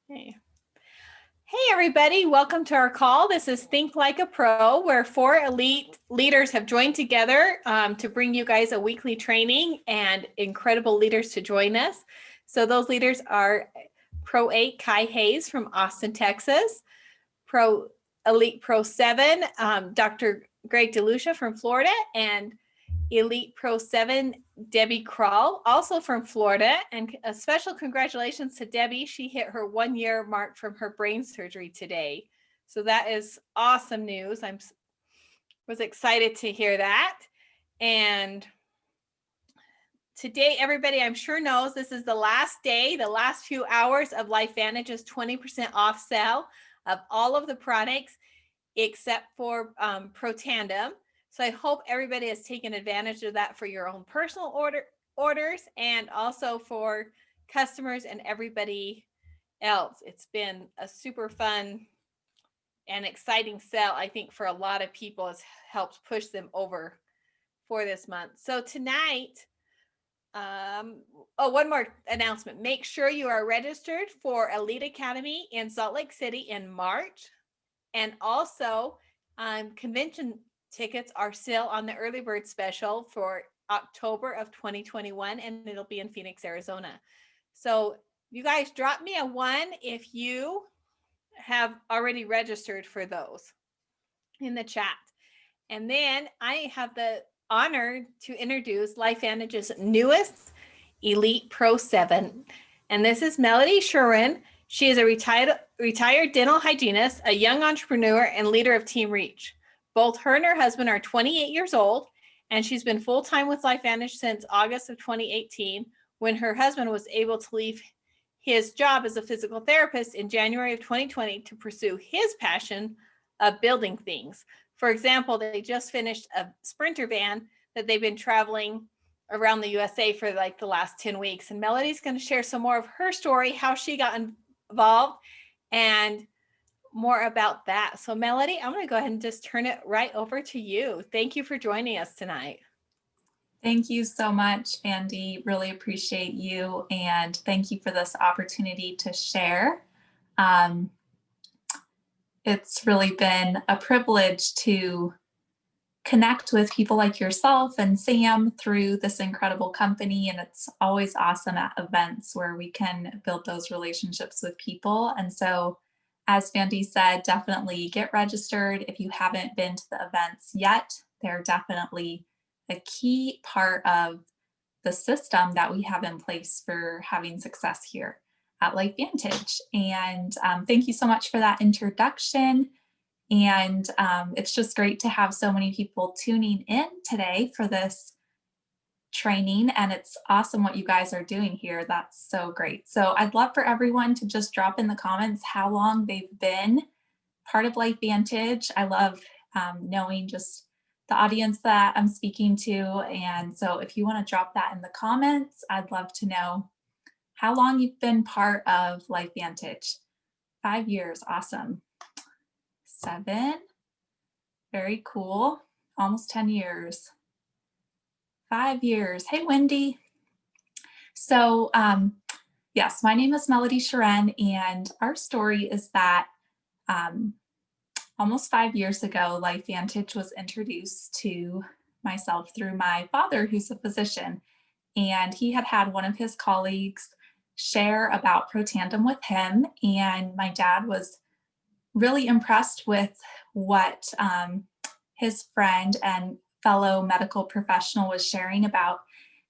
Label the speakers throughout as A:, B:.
A: Hey. Hey, everybody. Welcome to our call. This is Think Like a Pro, where 4 elite leaders have joined together to bring you guys a weekly training and incredible leaders to join us. So those leaders are Pro 8, Kai Hayes from Austin, Texas, Pro Elite Pro 7, Dr. Greg DeLucia from Florida, and Elite Pro 7, Debbie Krall, also from Florida. And a special congratulations to Debbie. She hit her 1-year mark from her brain surgery today. So that is awesome news. Was excited to hear that. And today, everybody I'm sure knows this is the last day, the last few hours of LifeVantage's 20% off sale of all of the products except for Pro Tandem. So I hope everybody has taken advantage of that for your own personal orders and also for customers and everybody else. It's been a super fun and exciting sale, I think, for a lot of people. It's helped push them over for this month. So tonight, one more announcement. Make sure you are registered for Elite Academy in Salt Lake City in March. And also, convention tickets are still on the early bird special for October of 2021, and it'll be in Phoenix, Arizona. So you guys drop me a 1 if you have already registered for those in the chat. And then I have the honor to introduce LifeVantage's newest Elite Pro 7. And this is Melody Sjoren. She is a retired dental hygienist, a young entrepreneur, and leader of Team Reach. Both her and her husband are 28 years old, and she's been full-time with LifeVantage since August of 2018, when her husband was able to leave his job as a physical therapist in January of 2020 to pursue his passion of building things. For example, they just finished a Sprinter van that they've been traveling around the USA for like the last 10 weeks. And Melody's going to share some more of her story, how she got involved, and more about that. So Melody, I'm going to go ahead and just turn it right over to you. Thank you for joining us tonight.
B: Thank you so much, Andy. Really appreciate you, and thank you for this opportunity to share. It's really been a privilege to connect with people like yourself and Sam through this incredible company, and it's always awesome at events where we can build those relationships with people. And so, as Andy said, definitely get registered if you haven't been to the events yet. They're definitely a key part of the system that we have in place for having success here at LifeVantage. And thank you so much for that introduction. And it's just great to have so many people tuning in today for this training. And it's awesome what you guys are doing here. That's so great. So I'd love for everyone to just drop in the comments how long they've been part of LifeVantage. I love knowing just the audience that I'm speaking to. And so if you want to drop that in the comments, I'd love to know how long you've been part of LifeVantage. 5 years, awesome. 7, very cool. Almost 10 years. 5 years. Hey, Wendy. So yes, my name is Melody Sjoren, and our story is that almost 5 years ago, LifeVantage was introduced to myself through my father, who's a physician, and he had one of his colleagues share about Pro Tandem with him, and my dad was really impressed with what his friend and fellow medical professional was sharing about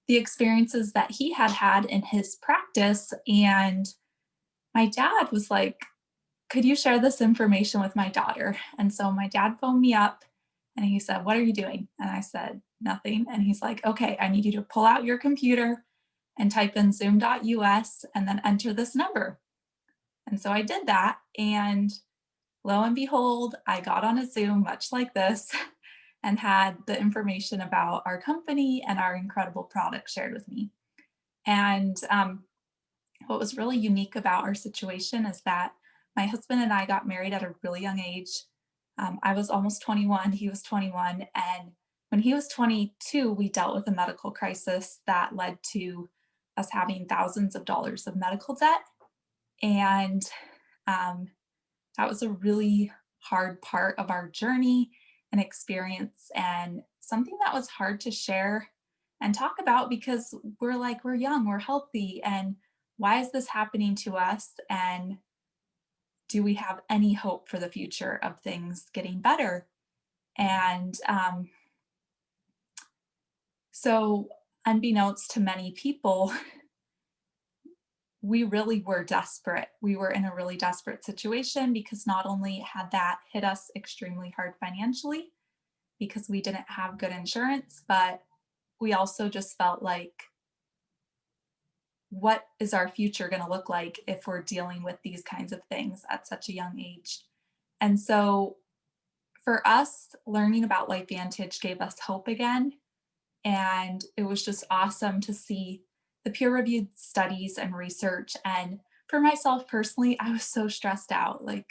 B: the experiences that he had had in his practice. And my dad was like, could you share this information with my daughter? And so my dad phoned me up and he said, what are you doing? And I said, nothing. And he's like, okay, I need you to pull out your computer and type in zoom.us and then enter this number. And so I did that, and lo and behold, I got on a Zoom much like this and had the information about our company and our incredible product shared with me. And what was really unique about our situation is that my husband and I got married at a really young age. I was almost 21, he was 21. And when he was 22, we dealt with a medical crisis that led to us having thousands of dollars of medical debt. And um, that was a really hard part of our journey and experience, and something that was hard to share and talk about because we're young, we're healthy, and why is this happening to us? And do we have any hope for the future of things getting better? And so, unbeknownst to many people, we really were desperate. We were in a really desperate situation because not only had that hit us extremely hard financially because we didn't have good insurance, but we also just felt like, what is our future going to look like if we're dealing with these kinds of things at such a young age? And so for us, learning about LifeVantage gave us hope again. And it was just awesome to see the peer reviewed studies and research. And for myself personally, I was so stressed out. Like,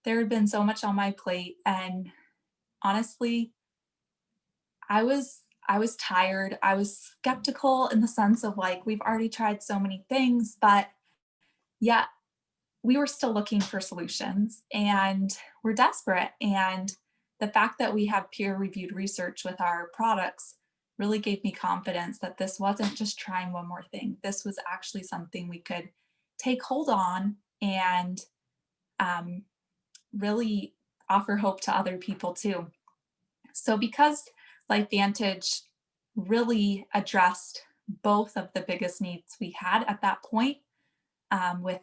B: there had been so much on my plate. And honestly, I was tired. I was skeptical in the sense of like, we've already tried so many things, but yet we were still looking for solutions and we're desperate. And the fact that we have peer reviewed research with our products really gave me confidence that this wasn't just trying one more thing. This was actually something we could take hold on and um, really offer hope to other people too. So, because LifeVantage really addressed both of the biggest needs we had at that point, with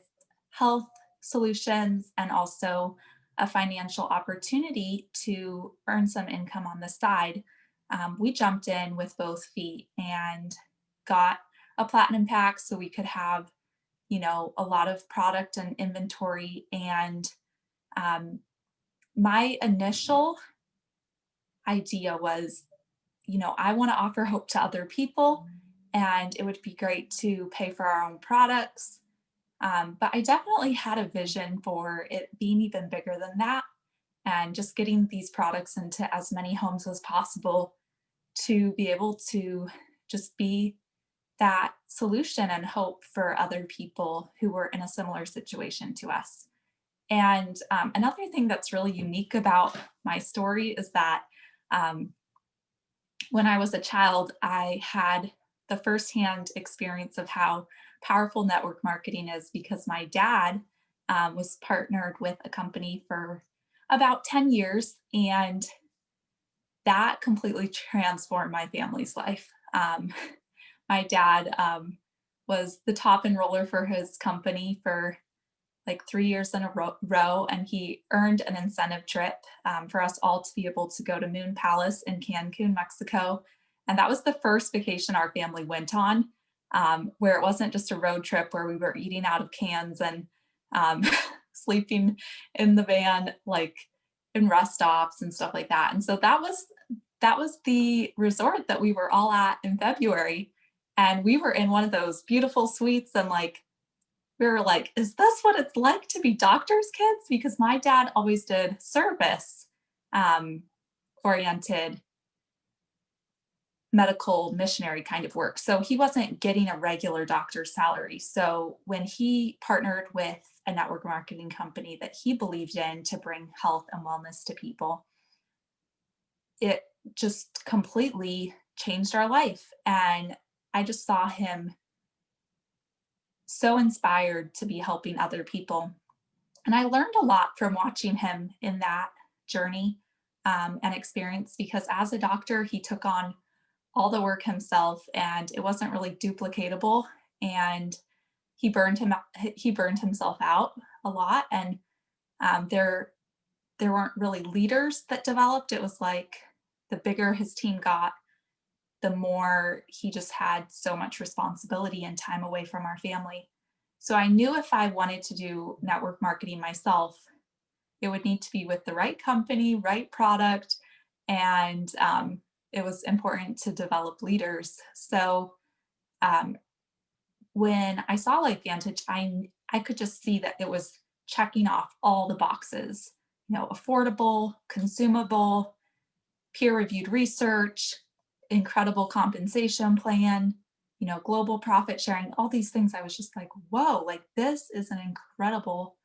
B: health solutions and also a financial opportunity to earn some income on the side, we jumped in with both feet and got a platinum pack so we could have, a lot of product and inventory. And um, my initial idea was, I want to offer hope to other people, and it would be great to pay for our own products. But I definitely had a vision for it being even bigger than that and just getting these products into as many homes as possible to be able to just be that solution and hope for other people who were in a similar situation to us. And another thing that's really unique about my story is that um, when I was a child, I had the firsthand experience of how powerful network marketing is because my dad was partnered with a company for about 10 years, and that completely transformed my family's life. My dad was the top enroller for his company for like 3 years in a row, and he earned an incentive trip for us all to be able to go to Moon Palace in Cancun, Mexico. And that was the first vacation our family went on, where it wasn't just a road trip where we were eating out of cans and um, sleeping in the van, like in rest stops and stuff like that. And so that was the resort that we were all at in February. And we were in one of those beautiful suites, and like we were like, is this what it's like to be doctors' kids? Because my dad always did service um, oriented medical missionary kind of work. So he wasn't getting a regular doctor's salary. So when he partnered with a network marketing company that he believed in to bring health and wellness to people, it just completely changed our life. And I just saw him so inspired to be helping other people. And I learned a lot from watching him in that journey and experience because as a doctor, he took on all the work himself and it wasn't really duplicatable. And he burned himself out a lot. And there weren't really leaders that developed. It was like the bigger his team got, the more he just had so much responsibility and time away from our family. So I knew if I wanted to do network marketing myself, it would need to be with the right company, right product, and it was important to develop leaders. So um, when I saw LifeVantage, I could just see that it was checking off all the boxes. Affordable, consumable, peer-reviewed research, incredible compensation plan. global profit sharing, all these things. I was just like, whoa, like this is an incredible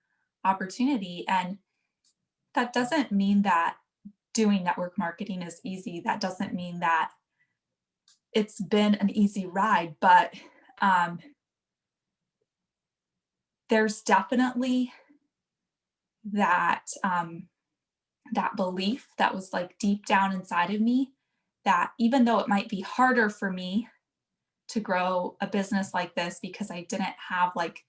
B: opportunity. And that doesn't mean that doing network marketing is easy. That doesn't mean that it's been an easy ride, but um, there's definitely that that belief that was like deep down inside of me that even though it might be harder for me to grow a business like this because I didn't have like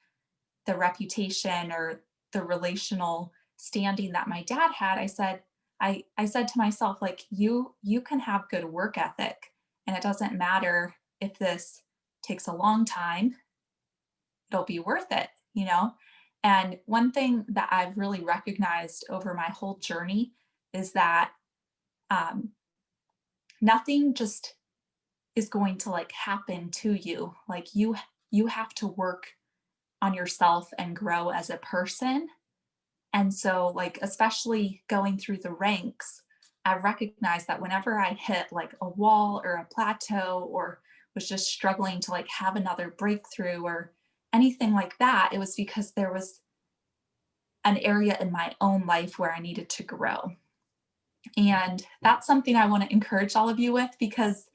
B: the reputation or the relational standing that my dad had, I said to myself, like, you can have good work ethic, and it doesn't matter if this takes a long time, it'll be worth it. And one thing that I've really recognized over my whole journey is that um, nothing just is going to like happen to you. Like you have to work on yourself and grow as a person. And so, like, especially going through the ranks, I recognized that whenever I hit like a wall or a plateau or was just struggling to like have another breakthrough or anything like that, it was because there was an area in my own life where I needed to grow. And that's something I want to encourage all of you with because,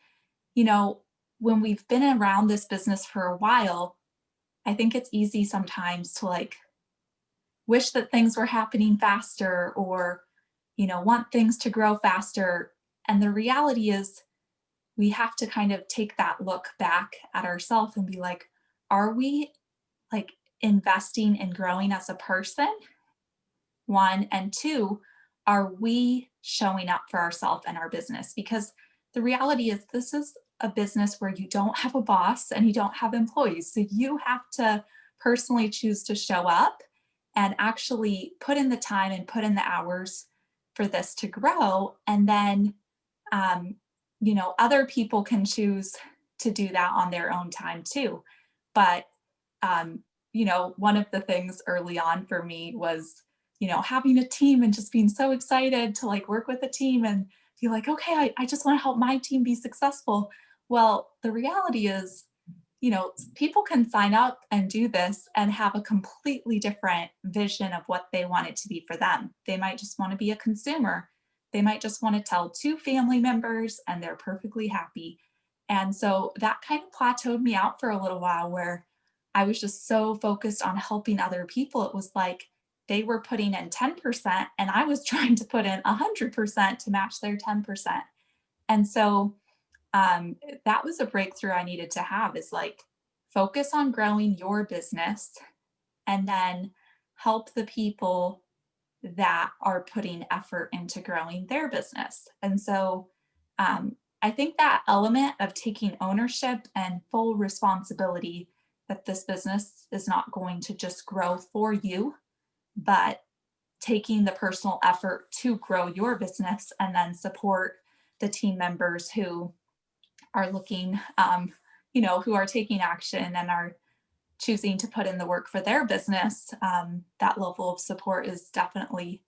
B: you know, when we've been around this business for a while, I think it's easy sometimes to like wish that things were happening faster or, want things to grow faster. And the reality is, we have to kind of take that look back at ourselves and be like, are we like investing in growing as a person? One, and two, are we showing up for ourselves and our business? Because the reality is, this is a business where you don't have a boss and you don't have employees. So you have to personally choose to show up and actually put in the time and put in the hours for this to grow. And then, um, other people can choose to do that on their own time too. But, um, one of the things early on for me was, having a team and just being so excited to like work with a team and be like, okay, I just want to help my team be successful. Well, the reality is, people can sign up and do this and have a completely different vision of what they want it to be for them. They might just want to be a consumer. They might just want to tell two family members and they're perfectly happy. And so that kind of plateaued me out for a little while where I was just so focused on helping other people. It was like they were putting in 10% and I was trying to put in 100% to match their 10%. And so that was a breakthrough I needed to have is like focus on growing your business and then help the people that are putting effort into growing their business. And so I think that element of taking ownership and full responsibility that this business is not going to just grow for you, but taking the personal effort to grow your business and then support the team members who are looking, who are taking action and are choosing to put in the work for their business. That level of support is definitely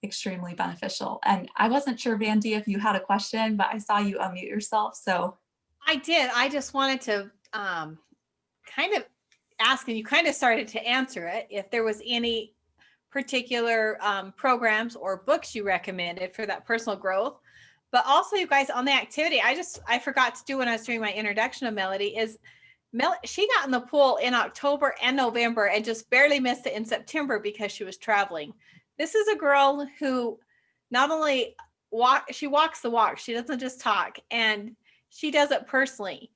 B: extremely beneficial. And I wasn't sure, Vandy, if you had a question, but I saw you unmute yourself. So
A: I did. I just wanted to kind of ask, and you kind of started to answer it, if there was any particular programs or books you recommended for that personal growth. But also, you guys, on the activity, I forgot to do when I was doing my introduction of Melody is she got in the pool in October and November and just barely missed it in September because she was traveling. This is a girl who not only she walks the walk, she doesn't just talk, and she does it personally.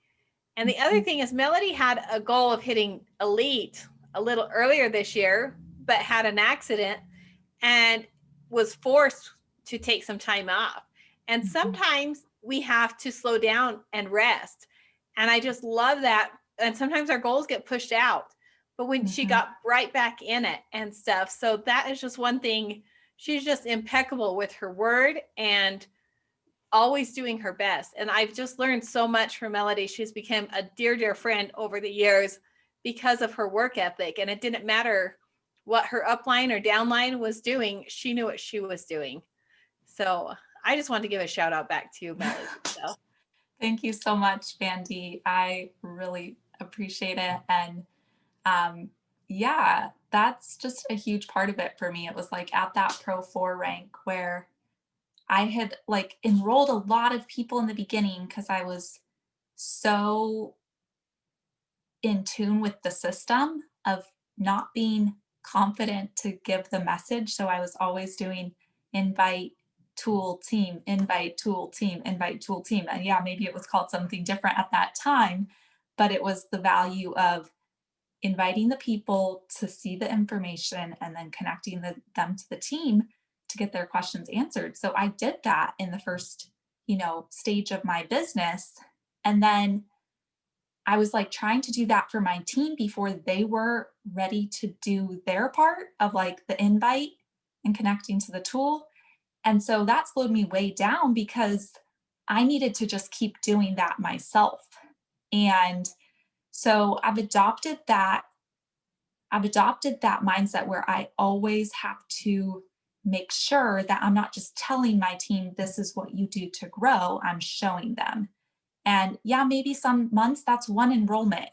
A: And the other thing is Melody had a goal of hitting elite a little earlier this year, but had an accident and was forced to take some time off. And sometimes we have to slow down and rest. And I just love that. And sometimes our goals get pushed out, but when she got right back in it and stuff. So that is just one thing. She's just impeccable with her word and always doing her best. And I've just learned so much from Melody. She's become a dear, dear friend over the years because of her work ethic. And it didn't matter what her upline or downline was doing. She knew what she was doing. So I just wanted to give a shout out back to you, Melody. So.
B: Thank you so much, Vandy. I really appreciate it. And um, yeah, that's just a huge part of it for me. It was like at that Pro 4 rank where I had like enrolled a lot of people in the beginning because I was so in tune with the system of not being confident to give the message. So I was always doing invite tool team, invite tool team, invite tool team. And yeah, maybe it was called something different at that time, but it was the value of inviting the people to see the information and then connecting them to the team to get their questions answered. So I did that in the first, stage of my business. And then I was like trying to do that for my team before they were ready to do their part of like the invite and connecting to the tool. And so that slowed me way down because I needed to just keep doing that myself. And so I've adopted that mindset where I always have to make sure that I'm not just telling my team this is what you do to grow, I'm showing them. And yeah, maybe some months that's one enrollment.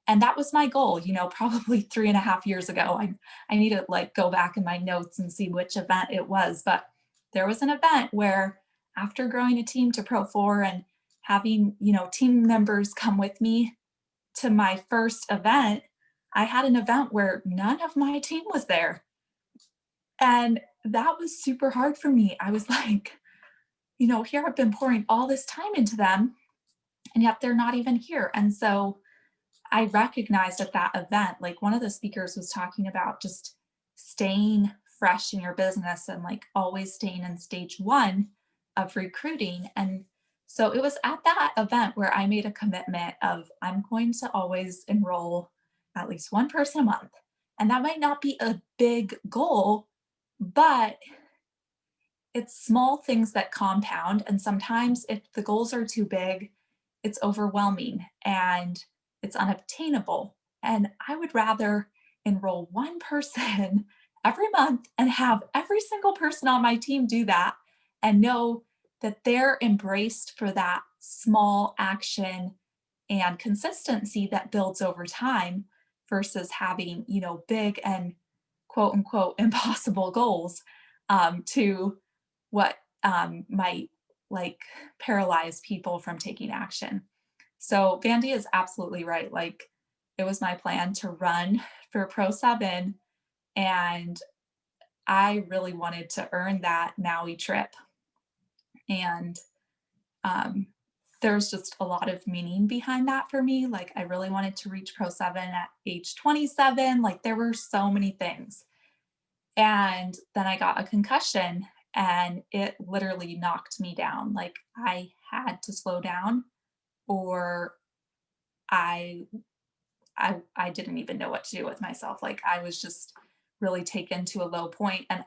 B: And that was my goal, probably 3.5 years ago. I need to like go back in my notes and see which event it was. But there was an event where after growing a team to Pro 4 and having, team members come with me to my first event, I had an event where none of my team was there. And that was super hard for me. I was like, here I've been pouring all this time into them, and yet they're not even here. And so I recognized at that event, like one of the speakers was talking about just staying fresh in your business and like always staying in stage one of recruiting. And so it was at that event where I made a commitment of I'm going to always enroll at least one person a month. And that might not be a big goal, but it's small things that compound. And sometimes if the goals are too big, it's overwhelming and it's unobtainable. And I would rather enroll one person every month and have every single person on my team do that and know that they're embraced for that small action and consistency that builds over time versus having, big and quote unquote impossible goals to what might like paralyze people from taking action. So Vandy is absolutely right. Like it was my plan to run for Pro 7 and I really wanted to earn that Maui trip. And um, there's just a lot of meaning behind that for me. Like I really wanted to reach Pro 7 at age 27. Like there were so many things. And then I got a concussion and it literally knocked me down. Like I had to slow down or I I didn't even know what to do with myself. Like I was just really taken to a low point. And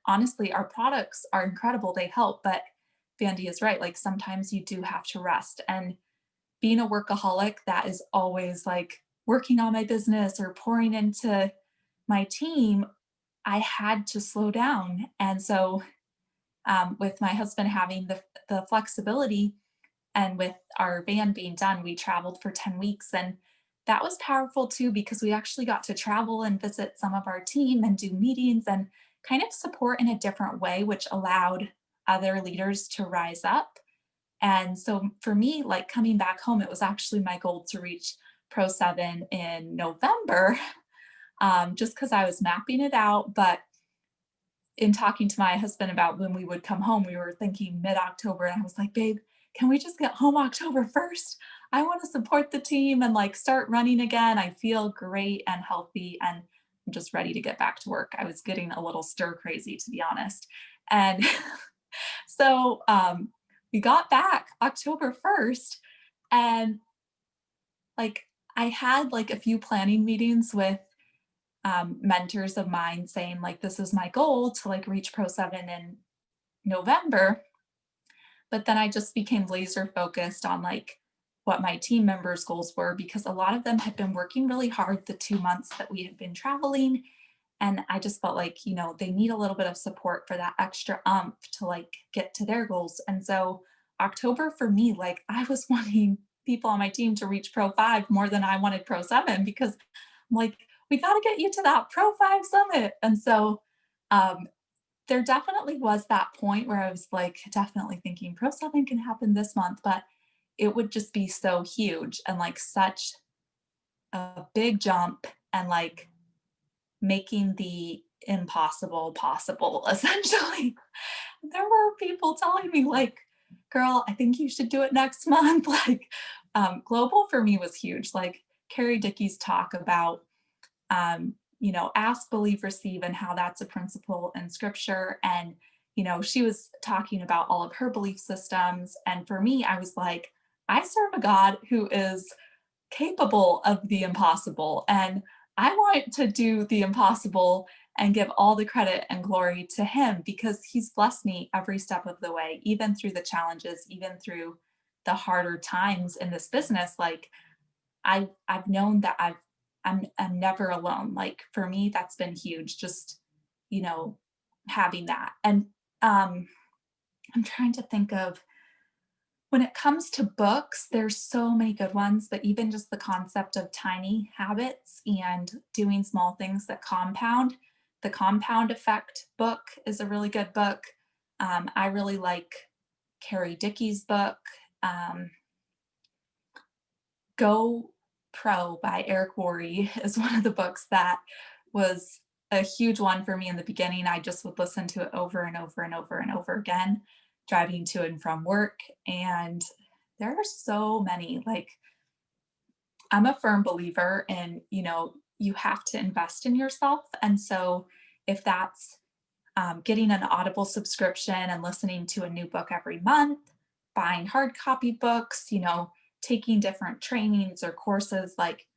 B: honestly, our products are incredible. They help, but Vandy is right. Like sometimes you do have to rest. And being a workaholic, that is always like working on my business or pouring into my team, I had to slow down. And so, with my husband having the flexibility and with our van being done, we traveled for 10 weeks. And that was powerful too, because we actually got to travel and visit some of our team and do meetings and kind of support in a different way, which allowed other leaders to rise up. And so for me, like coming back home, it was actually my goal to reach Pro 7 in November, just because I was mapping it out. But in talking to my husband about when we would come home, we were thinking mid-October, and I was like, babe, can we just get home October 1st? I want to support the team and like start running again. I feel great and healthy and I'm just ready to get back to work. I was getting a little stir crazy, to be honest. And so we got back October 1st and like I had like a few planning meetings with mentors of mine saying like this is my goal to like reach Pro 7 in November. But then I just became laser focused on like what my team members' goals were because a lot of them had been working really hard the 2 months that we had been traveling. And I just felt like, they need a little bit of support for that extra to like get to their goals. And so October for me, like I was wanting people on my team to reach Pro 5 more than I wanted Pro 7 because I'm like, we got to get you to that Pro 5 summit. And so um, there definitely was that point where I was like, definitely thinking Pro 7 can happen this month, but it would just be so huge and like such a big jump and like making the impossible possible essentially. There were people telling me like, girl, I think you should do it next month. Like global for me was huge. Like Carrie Dickey's talk about ask, believe, receive, and how that's a principle in scripture. And, she was talking about all of her belief systems. And for me, I was like, I serve a God who is capable of the impossible. And I want to do the impossible and give all the credit and glory to him because he's blessed me every step of the way, even through the challenges, even through the harder times in this business. Like I've known that I'm never alone. Like for me, that's been huge. Just, you know, having that. And I'm trying to think of when it comes to books, there's so many good ones, but even just the concept of tiny habits and doing small things that compound. The Compound Effect book is a really good book. I really like Carrie Dickey's book. Um, Go Pro by Eric Worre is one of the books that was a huge one for me in the beginning. I just would listen to it over and over and over and over again, driving to and from work. And there are so many, like, I'm a firm believer in, you have to invest in yourself. And so if that's getting an Audible subscription and listening to a new book every month, buying hard copy books, taking different trainings or courses, like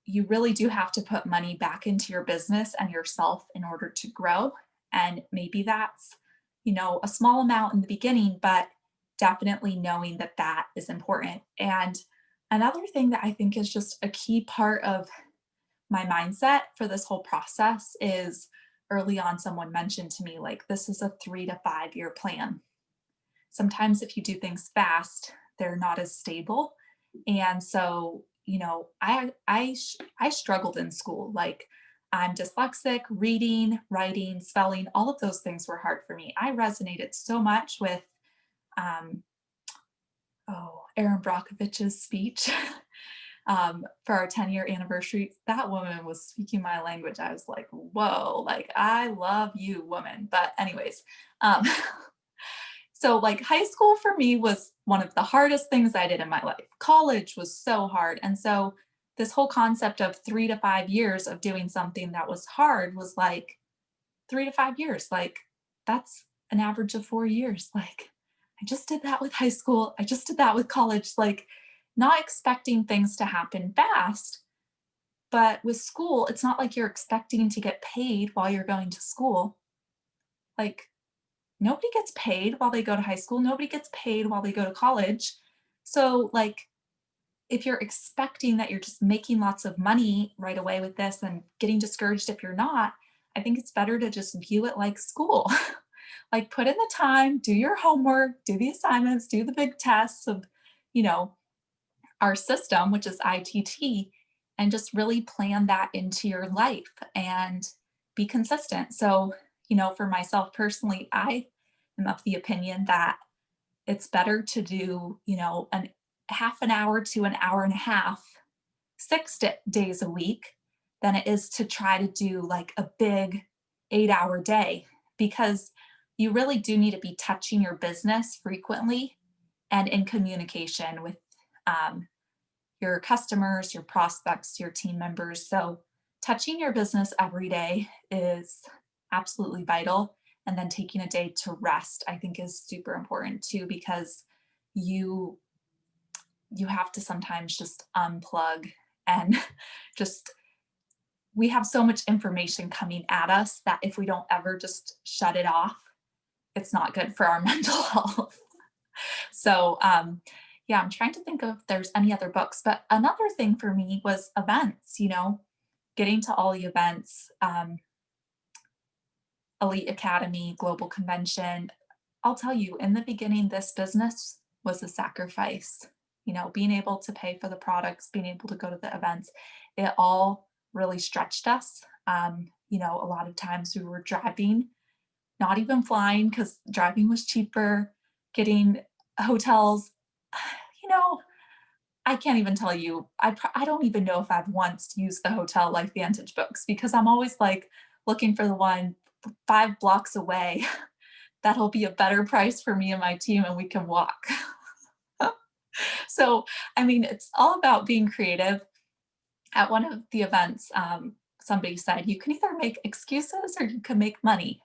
B: you really do have to put money back into your business and yourself in order to grow. And maybe that's, a small amount in the beginning, but definitely knowing that that is important. And another thing that I think is just a key part of my mindset for this whole process is early on, someone mentioned to me, like, this is a 3 to 5 year plan. Sometimes if you do things fast, they're not as stable. And so, I struggled in school. Like I'm dyslexic, reading, writing, spelling, all of those things were hard for me. I resonated so much with um, Aaron Brockovich's speech for our 10-year anniversary. That woman was speaking my language. I was like, whoa, like I love you, woman. But anyways, um, so like high school for me was one of the hardest things I did in my life. College was so hard. And so this whole concept of 3 to 5 years of doing something that was hard was like 3 to 5 years. Like that's an average of 4 years. Like I just did that with high school. I just did that with college. Like not expecting things to happen fast. But with school, it's not like you're expecting to get paid while you're going to school. Like nobody gets paid while they go to high school. Nobody gets paid while they go to college. So, like, if you're expecting that you're just making lots of money right away with this and getting discouraged if you're not, I think it's better to just view it like school. Like, put in the time, do your homework, do the assignments, do the big tests of, you know, our system, which is ITT, and just really plan that into your life and be consistent. So, for myself personally, I am of the opinion that it's better to do, an half an hour to an hour and a half, 6 days a week than it is to try to do like a big 8 hour day because you really do need to be touching your business frequently and in communication with um, your customers, your prospects, your team members. So, touching your business every day is absolutely vital. And then taking a day to rest, I think, is super important too, because you you have to sometimes just unplug and just we have so much information coming at us that if we don't ever just shut it off, it's not good for our mental health. So, yeah, I'm trying to think of if there's any other books, but another thing for me was events, getting to all the events, Elite Academy, Global Convention, I'll tell you, in the beginning, this business was a sacrifice. Being able to pay for the products, being able to go to the events, it all really stretched us. A lot of times we were driving, not even flying because driving was cheaper, getting hotels. You know, I can't even tell you. I don't even know if I've once used the hotel like Vantage Books because I'm always like looking for the one 5 blocks away that'll be a better price for me and my team and we can walk. So, I mean, it's all about being creative. At one of the events, somebody said, you can either make excuses or you can make money.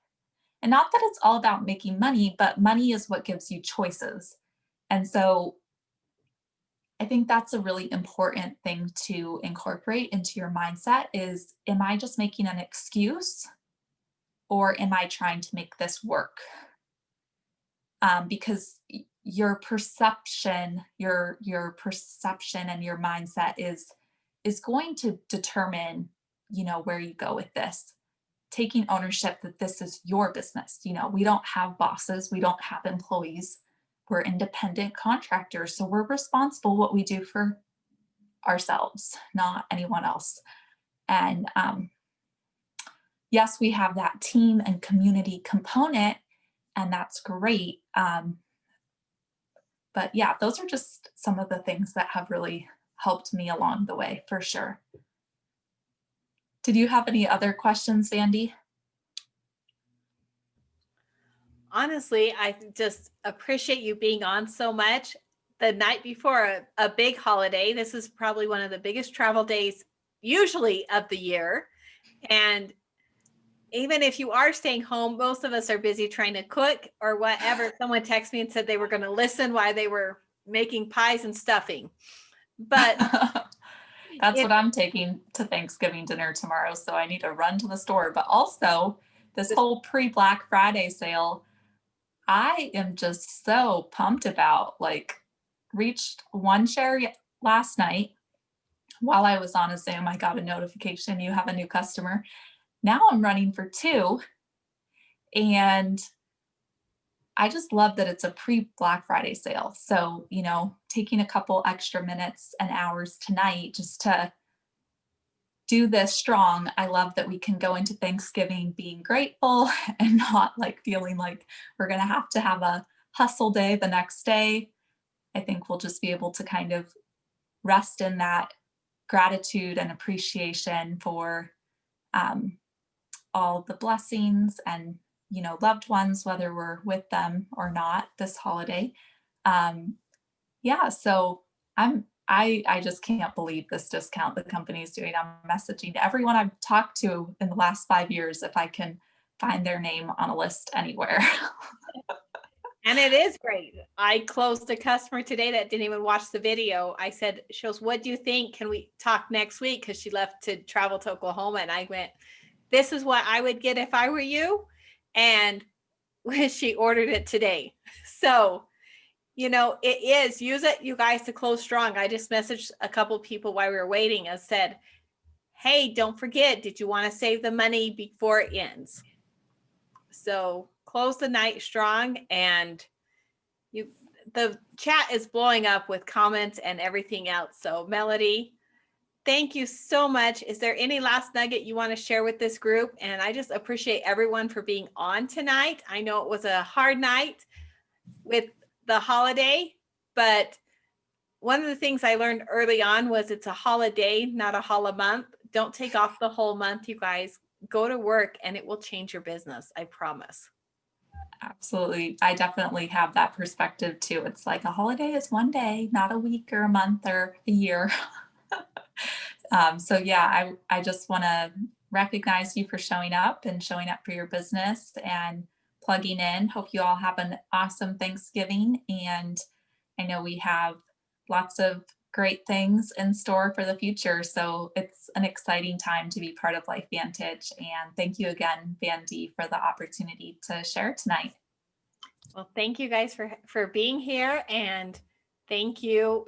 B: And not that it's all about making money, but money is what gives you choices. And so I think that's a really important thing to incorporate into your mindset is, am I just making an excuse or am I trying to make this work? Because your perception, your perception and your mindset is going to determine, where you go with this. Taking ownership that this is your business. We don't have bosses, we don't have employees. We're independent contractors, so we're responsible what we do for ourselves, not anyone else. And yes, we have that team and community component, and that's great. But yeah, those are just some of the things that have really helped me along the way for sure. Did you have any other questions, Vandy?
A: Honestly, I just appreciate you being on so much. The night before a big holiday, this is probably one of the biggest travel days usually of the year. And even if you are staying home, most of us are busy trying to cook or whatever. Someone texted me and said they were going to listen while they were making pies and stuffing. But
B: That's
A: it,
B: what I'm taking to Thanksgiving dinner tomorrow. So I need to run to the store. But also, this whole pre Black Friday sale, I am just so pumped about. Like, reached one share last night while I was on a Zoom. I got a notification you have a new customer. Now I'm running for two. And I just love that it's a pre Black Friday sale. So, taking a couple extra minutes and hours tonight just to do this strong. I love that we can go into Thanksgiving being grateful and not like feeling like we're going to have a hustle day the next day. I think we'll just be able to kind of rest in that gratitude and appreciation for all the blessings and loved ones, whether we're with them or not this holiday. Yeah, so I just can't believe this discount the company is doing. I'm messaging everyone I've talked to in the last 5 years if I can find their name on a list anywhere.
A: and it is great. I closed a customer today that didn't even watch the video. I said, "Shows, what do you think? Can we talk next week?" Because she left to travel to Oklahoma, and I went, "This is what I would get if I were you," and she ordered it today. So it is, use it, you guys, to close strong. I just messaged a couple people while we were waiting and said, hey, don't forget, did you want to save the money before it ends? So close the night strong, and the chat is blowing up with comments and everything else. So Melody, thank you so much. Is there any last nugget you want to share with this group? And I just appreciate everyone for being on tonight. I know it was a hard night with the holiday, but one of the things I learned early on was it's a holiday, not a holla month. Don't take off the whole month, you guys. Go to work and it will change your business. I promise.
B: Absolutely. I definitely have that perspective too. It's like a holiday is one day, not a week or a month or a year. So yeah, I just want to recognize you for showing up and showing up for your business and plugging in. Hope you all have an awesome Thanksgiving. And I know we have lots of great things in store for the future. So it's an exciting time to be part of Life Vantage. And thank you again, Vandy, for the opportunity to share tonight.
A: Well, thank you guys for being here, and thank you